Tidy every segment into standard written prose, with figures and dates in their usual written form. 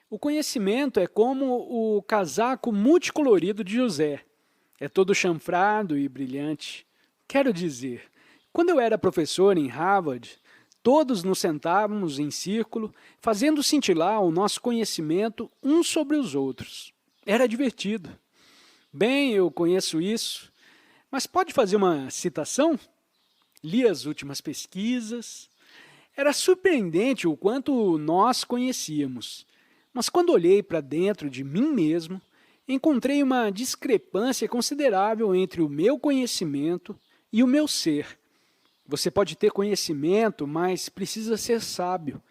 O conhecimento é como o casaco multicolorido de José. É todo chanfrado e brilhante. Quero dizer, quando eu era professor em Harvard, todos nos sentávamos em círculo, fazendo cintilar o nosso conhecimento uns sobre os outros. Era divertido. Bem, eu conheço isso, mas pode fazer uma citação? Li as últimas pesquisas. Era surpreendente o quanto nós conhecíamos, mas quando olhei para dentro de mim mesmo, encontrei uma discrepância considerável entre o meu conhecimento e o meu ser. Você pode ter conhecimento, mas precisa ser sábio.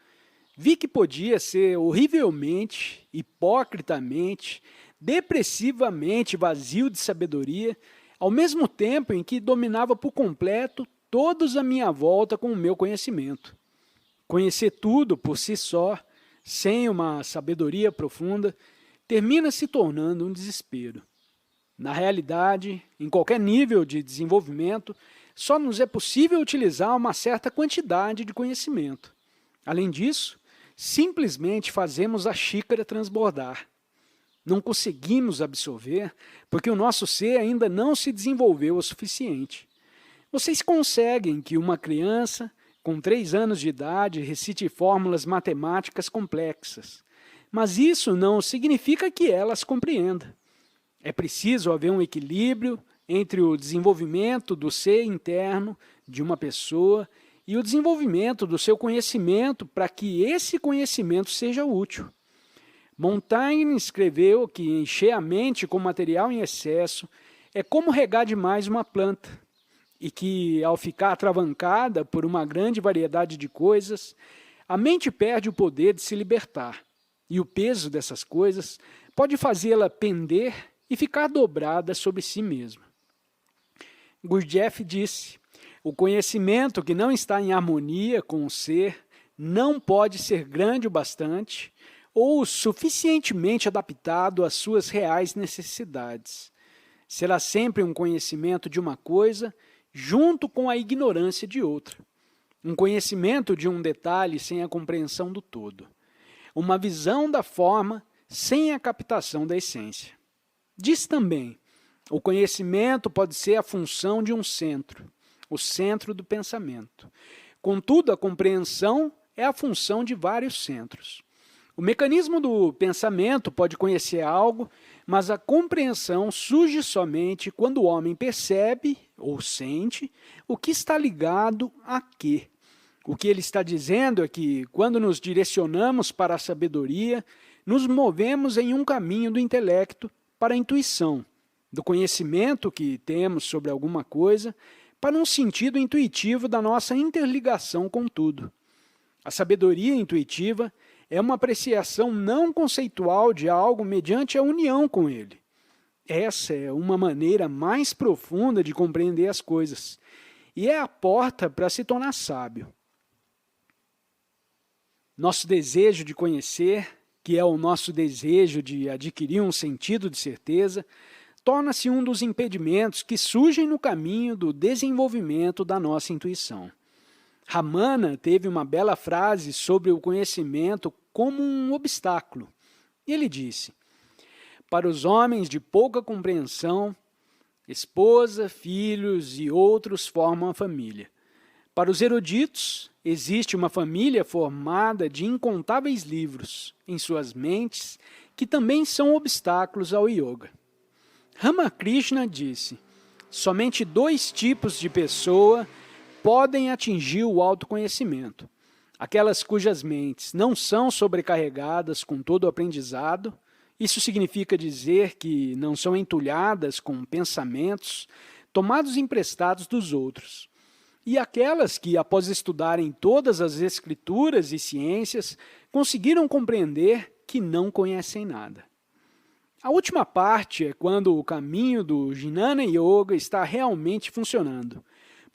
Vi que podia ser horrivelmente, hipocritamente, depressivamente vazio de sabedoria, ao mesmo tempo em que dominava por completo todos à minha volta com o meu conhecimento. Conhecer tudo por si só, sem uma sabedoria profunda, termina se tornando um desespero. Na realidade, em qualquer nível de desenvolvimento, só nos é possível utilizar uma certa quantidade de conhecimento. Além disso, simplesmente fazemos a xícara transbordar. Não conseguimos absorver porque o nosso ser ainda não se desenvolveu o suficiente. Vocês conseguem que uma criança com 3 anos de idade recite fórmulas matemáticas complexas, mas isso não significa que ela as compreenda. É preciso haver um equilíbrio entre o desenvolvimento do ser interno de uma pessoa e o desenvolvimento do seu conhecimento para que esse conhecimento seja útil. Montaigne escreveu que encher a mente com material em excesso é como regar demais uma planta, e que, ao ficar atravancada por uma grande variedade de coisas, a mente perde o poder de se libertar, e o peso dessas coisas pode fazê-la pender e ficar dobrada sobre si mesma. Gurdjieff disse, o conhecimento que não está em harmonia com o ser não pode ser grande o bastante ou suficientemente adaptado às suas reais necessidades. Será sempre um conhecimento de uma coisa junto com a ignorância de outra. Um conhecimento de um detalhe sem a compreensão do todo. Uma visão da forma sem a captação da essência. Diz também, o conhecimento pode ser a função de um centro, o centro do pensamento. Contudo, a compreensão é a função de vários centros. O mecanismo do pensamento pode conhecer algo, mas a compreensão surge somente quando o homem percebe ou sente o que está ligado a quê. O que ele está dizendo é que, quando nos direcionamos para a sabedoria, nos movemos em um caminho do intelecto para a intuição, do conhecimento que temos sobre alguma coisa, para um sentido intuitivo da nossa interligação com tudo. A sabedoria intuitiva é uma apreciação não conceitual de algo mediante a união com ele. Essa é uma maneira mais profunda de compreender as coisas, e é a porta para se tornar sábio. Nosso desejo de conhecer, que é o nosso desejo de adquirir um sentido de certeza, torna-se um dos impedimentos que surgem no caminho do desenvolvimento da nossa intuição. Ramana teve uma bela frase sobre o conhecimento como um obstáculo. Ele disse, para os homens de pouca compreensão, esposa, filhos e outros formam a família. Para os eruditos, existe uma família formada de incontáveis livros em suas mentes que também são obstáculos ao yoga. Ramakrishna disse, somente 2 tipos de pessoa podem atingir o autoconhecimento. Aquelas cujas mentes não são sobrecarregadas com todo o aprendizado, isso significa dizer que não são entulhadas com pensamentos tomados emprestados dos outros. E aquelas que, após estudarem todas as escrituras e ciências, conseguiram compreender que não conhecem nada. A última parte é quando o caminho do Jnana Yoga está realmente funcionando,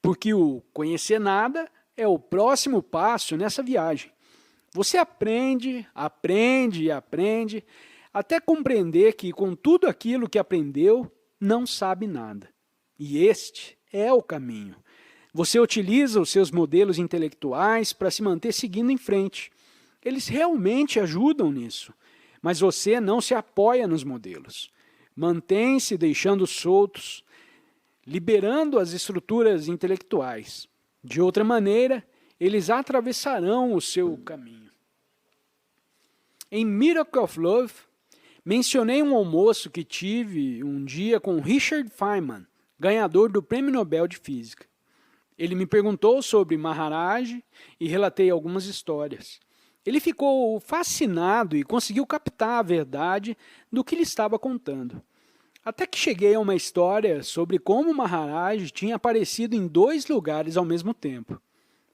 porque o conhecer nada é o próximo passo nessa viagem. Você aprende, aprende e aprende, até compreender que com tudo aquilo que aprendeu, não sabe nada. E este é o caminho. Você utiliza os seus modelos intelectuais para se manter seguindo em frente. Eles realmente ajudam nisso. mas você não se apoia nos modelos. Mantém-se deixando soltos, liberando as estruturas intelectuais. De outra maneira, eles atravessarão o seu caminho. Em Miracle of Love, mencionei um almoço que tive um dia com Richard Feynman, ganhador do Prêmio Nobel de Física. Ele me perguntou sobre Maharaj e relatei algumas histórias. Ele ficou fascinado e conseguiu captar a verdade do que lhe estava contando. Até que cheguei a uma história sobre como Maharaj tinha aparecido em 2 lugares ao mesmo tempo.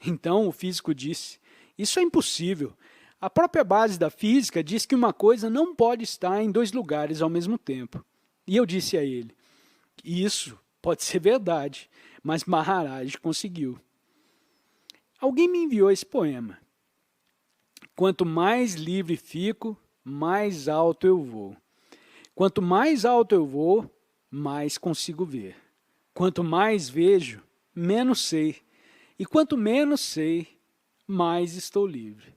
Então o físico disse, isso é impossível. A própria base da física diz que uma coisa não pode estar em 2 lugares ao mesmo tempo. E eu disse a ele, isso pode ser verdade, mas Maharaj conseguiu. Alguém me enviou esse poema. Quanto mais livre fico, mais alto eu vou. Quanto mais alto eu vou, mais consigo ver. Quanto mais vejo, menos sei. E quanto menos sei, mais estou livre.